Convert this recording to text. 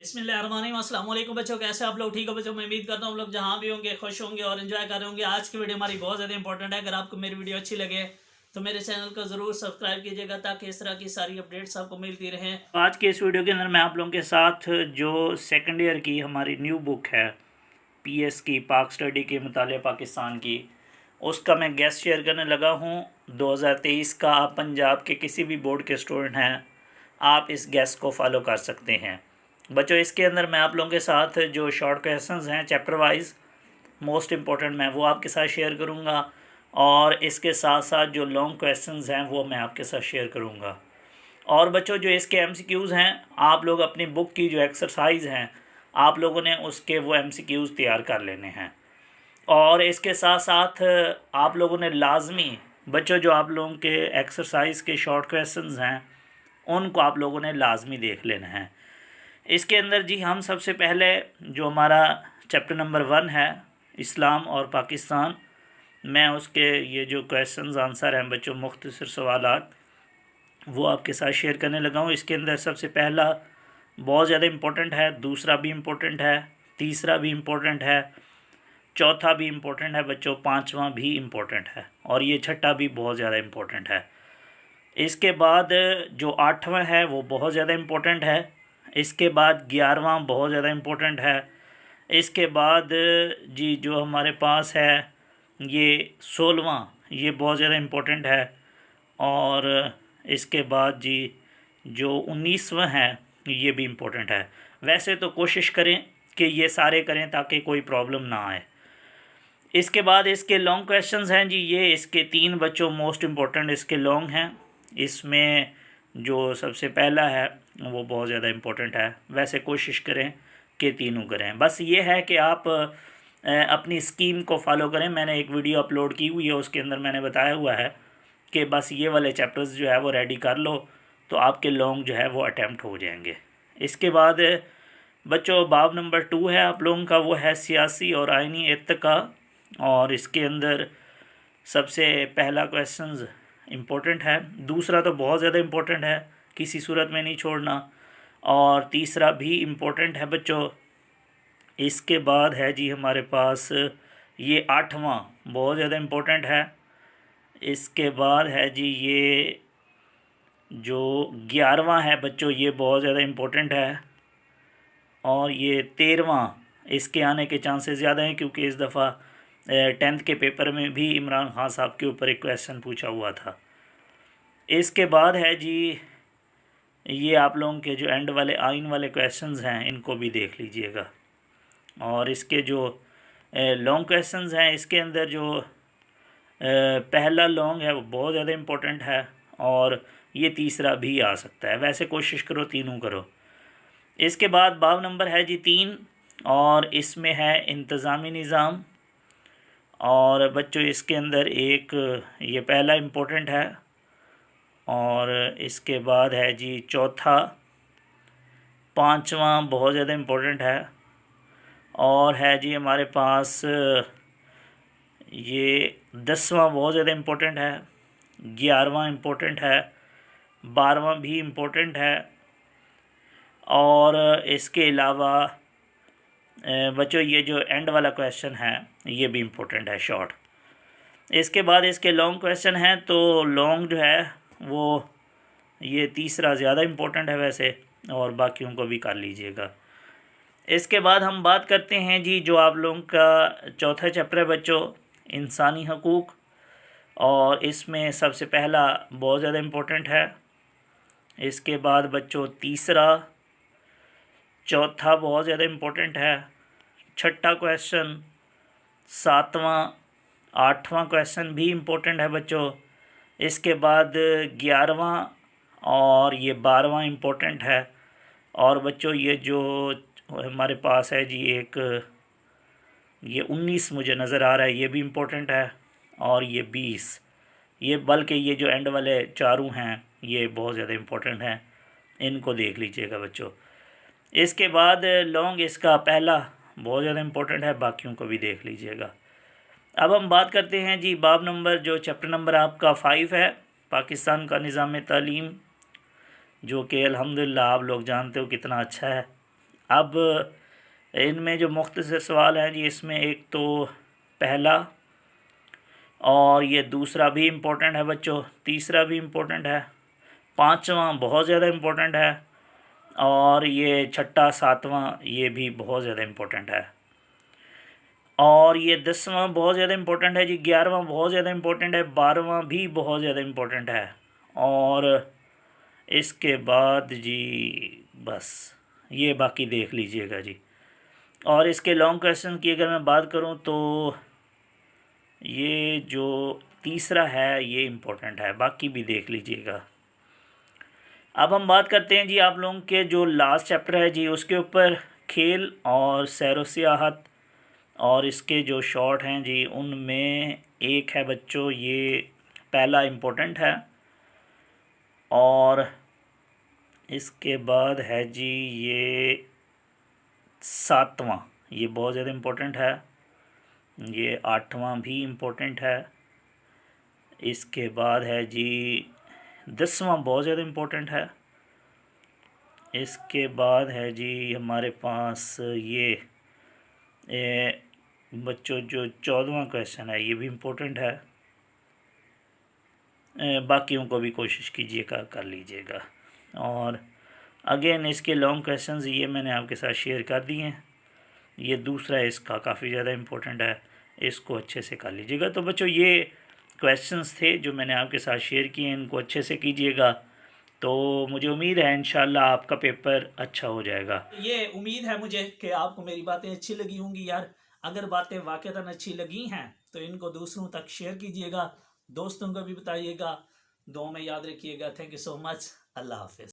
बिस्मिल्लाहिर्रहमानिर्रहीम। अस्सलाम वालेकुम बच्चों, कैसे आप लोग? ठीक हो बच्चों? मैं उम्मीद करता हूँ आप लोग जहाँ भी होंगे खुश होंगे और एंजॉय कर रहे होंगे। आज की वीडियो हमारी बहुत ज़्यादा इंपॉर्टेंट है। अगर आपको मेरी वीडियो अच्छी लगे तो मेरे चैनल को ज़रूर सब्सक्राइब कीजिएगा ताकि इस तरह की सारी अपडेट्स आपको मिलती रहें। आज के इस वीडियो के अंदर मैं आप लोगों के साथ जो सेकेंड ईयर की हमारी न्यू बुक है PS की, पाक स्टडी के मुताले पाकिस्तान की, उसका मैं गेस्ट शेयर करने लगा हूँ 2023 का। आप पंजाब के किसी भी बोर्ड के स्टूडेंट हैं, आप इस गेस्ट को फॉलो कर सकते हैं। बच्चों, इसके अंदर मैं आप लोगों के साथ जो शॉर्ट क्वेश्चंस हैं चैप्टर वाइज मोस्ट इम्पोर्टेंट, मैं वो आपके साथ शेयर करूँगा और इसके साथ साथ जो लॉन्ग क्वेश्चंस हैं वो मैं आपके साथ शेयर करूँगा। और बच्चों, जो इसके MCQs हैं, आप लोग अपनी बुक की जो एक्सरसाइज हैं आप लोगों ने उसके वो MCQs तैयार कर लेने हैं। और इसके साथ साथ आप लोगों ने लाजमी बच्चों जो आप लोगों के एक्सरसाइज के शॉर्ट क्वेश्चंस हैं उनको आप लोगों ने लाजमी देख लेना है। इसके अंदर जी हम सबसे पहले जो हमारा चैप्टर नंबर 1 है इस्लाम और पाकिस्तान, मैं उसके ये जो क्वेश्चंस आंसर हैं बच्चों, मुख्तसर सवालात, वो आपके साथ शेयर करने लगा हूँ। इसके अंदर सबसे पहला बहुत ज़्यादा इम्पोर्टेंट है, दूसरा भी इम्पोर्टेंट है, तीसरा भी इम्पोर्टेंट है, चौथा भी इम्पोर्टेंट है बच्चों, पाँचवा भी इम्पोर्टेंट है और ये छठा भी बहुत ज़्यादा इम्पोर्टेंट है। इसके बाद जो आठवां है वो बहुत ज़्यादा इम्पोर्टेंट है। इसके बाद 11वां बहुत ज़्यादा इम्पोर्टेंट है। इसके बाद जी जो हमारे पास है ये 16वां, ये बहुत ज़्यादा इम्पोर्टेंट है। और इसके बाद जी जो 19वां है ये भी इम्पोर्टेंट है। वैसे तो कोशिश करें कि ये सारे करें ताकि कोई प्रॉब्लम ना आए। इसके बाद इसके लॉन्ग क्वेश्चंस हैं जी, ये इसके 3 बच्चों मोस्ट इम्पोर्टेंट इसके लॉन्ग हैं। इसमें जो सबसे पहला है वो बहुत ज़्यादा इम्पोर्टेंट है। वैसे कोशिश करें कि तीनों करें। बस ये है कि आप अपनी स्कीम को फॉलो करें। मैंने एक वीडियो अपलोड की हुई है, उसके अंदर मैंने बताया हुआ है कि बस ये वाले चैप्टर्स जो है वो रेडी कर लो तो आपके लॉन्ग जो है वो अटैम्प्ट हो जाएंगे। इसके बाद बच्चों बाब नंबर 2 है आप लोगों का, वो है सियासी और आइनी इर्तिका। और इसके अंदर सबसे पहला क्वेश्चन इम्पोर्टेंट है, दूसरा तो बहुत ज़्यादा इम्पोर्टेंट है, किसी सूरत में नहीं छोड़ना, और तीसरा भी इम्पोर्टेंट है बच्चों। इसके बाद है जी हमारे पास ये 8वां बहुत ज़्यादा इम्पोर्टेंट है। इसके बाद है जी ये जो 11वां है बच्चों, ये बहुत ज़्यादा इम्पोर्टेंट है। और ये 13वां, इसके आने के चांसेस ज़्यादा हैं क्योंकि इस दफ़ा 10th के पेपर में भी इमरान खान साहब के ऊपर एक क्वेश्चन पूछा हुआ था। इसके बाद है जी ये आप लोगों के जो एंड वाले आइन वाले क्वेश्चंस हैं इनको भी देख लीजिएगा। और इसके जो लॉन्ग क्वेश्चंस हैं इसके अंदर जो पहला लॉन्ग है वो बहुत ज़्यादा इम्पोर्टेंट है और ये तीसरा भी आ सकता है। वैसे कोशिश करो तीनों करो। इसके बाद बाब नंबर है जी 3 और इसमें है इंतज़ामी निज़ाम। और बच्चों इसके अंदर एक ये पहला इम्पोर्टेंट है और इसके बाद है जी चौथा, पांचवा बहुत ज़्यादा इम्पोर्टेंट है और है जी हमारे पास ये 10वां बहुत ज़्यादा इम्पोर्टेंट है, 11वां इम्पोर्टेंट है, 12वां भी इम्पोर्टेंट है। और इसके अलावा बच्चों ये जो एंड वाला क्वेश्चन है ये भी इम्पोर्टेंट है, शॉर्ट। इसके बाद इसके लॉन्ग क्वेश्चन हैं, तो लॉन्ग जो है वो ये तीसरा ज़्यादा इम्पोर्टेंट है वैसे, और बाकियों को भी कर लीजिएगा। इसके बाद हम बात करते हैं जी जो आप लोगों का चौथा चैप्टर है बच्चों, इंसानी हकूक़। और इसमें सबसे पहला बहुत ज़्यादा इम्पोर्टेंट है। इसके बाद बच्चों तीसरा, चौथा बहुत ज़्यादा इम्पोर्टेंट है, छठा क्वेश्चन, 7वां, 8वां क्वेश्चन भी इम्पोर्टेंट है बच्चों। इसके बाद 11वां और ये 12वां इम्पोर्टेंट है। और बच्चों ये जो हमारे पास है जी एक ये 19 मुझे नज़र आ रहा है, ये भी इम्पोर्टेंट है। और ये 20, ये बल्कि ये जो एंड वाले चारों हैं ये बहुत ज़्यादा इम्पोर्टेंट हैं, इनको देख लीजिएगा बच्चों। इसके बाद लॉन्ग इसका पहला बहुत ज़्यादा इम्पोर्टेंट है, बाकियों को भी देख लीजिएगा। अब हम बात करते हैं जी बाब नंबर जो चैप्टर नंबर आपका 5 है, पाकिस्तान का निज़ाम तालीम, जो कि अल्हम्दुलिल्लाह आप लोग जानते हो कितना अच्छा है। अब इनमें जो मुख्तसर सवाल हैं जी, इसमें एक तो पहला और ये दूसरा भी इम्पोर्टेंट है बच्चों, तीसरा भी इम्पोर्टेंट है, पाँचवां बहुत ज़्यादा इम्पोर्टेंट है, और ये छठा सातवां ये भी बहुत ज़्यादा इम्पोर्टेंट है, और ये 10वां बहुत ज़्यादा इम्पोर्टेंट है जी, 11वां बहुत ज़्यादा इम्पोर्टेंट है, 12वां भी बहुत ज़्यादा इम्पोर्टेंट है, और इसके बाद जी बस ये बाकी देख लीजिएगा जी। और इसके लॉन्ग क्वेश्चन की अगर मैं बात करूं तो ये जो तीसरा है ये इम्पोर्टेंट है, बाकी भी देख लीजिएगा। अब हम बात करते हैं जी आप लोगों के जो लास्ट चैप्टर है जी, उसके ऊपर खेल और सैर व सियाहत, और इसके जो शॉर्ट हैं जी उनमें एक है बच्चों ये पहला इम्पोर्टेंट है, और इसके बाद है जी ये सातवां, ये बहुत ज़्यादा इम्पोर्टेंट है, ये आठवां भी इम्पोर्टेंट है, इसके बाद है जी 10वां बहुत ज़्यादा इम्पोर्टेंट है, इसके बाद है जी हमारे पास ये बच्चों जो 14वां क्वेश्चन है ये भी इम्पोर्टेंट है, बाकियों को भी कोशिश कीजिएगा कर लीजिएगा। और अगेन इसके लॉन्ग क्वेश्चंस ये मैंने आपके साथ शेयर कर दिए हैं, ये दूसरा इसका काफ़ी ज़्यादा इम्पोर्टेंट है, इसको अच्छे से कर लीजिएगा। तो बच्चों ये क्वेश्चंस थे जो मैंने आपके साथ शेयर किए, इनको अच्छे से कीजिएगा, तो मुझे उम्मीद है इंशाल्लाह आपका पेपर अच्छा हो जाएगा। ये उम्मीद है मुझे कि आपको मेरी बातें अच्छी लगी होंगी यार। अगर बातें वाकईतन अच्छी लगी हैं तो इनको दूसरों तक शेयर कीजिएगा, दोस्तों को भी बताइएगा, दुआ में याद रखिएगा। Thank you so much. Allah हाफिज़।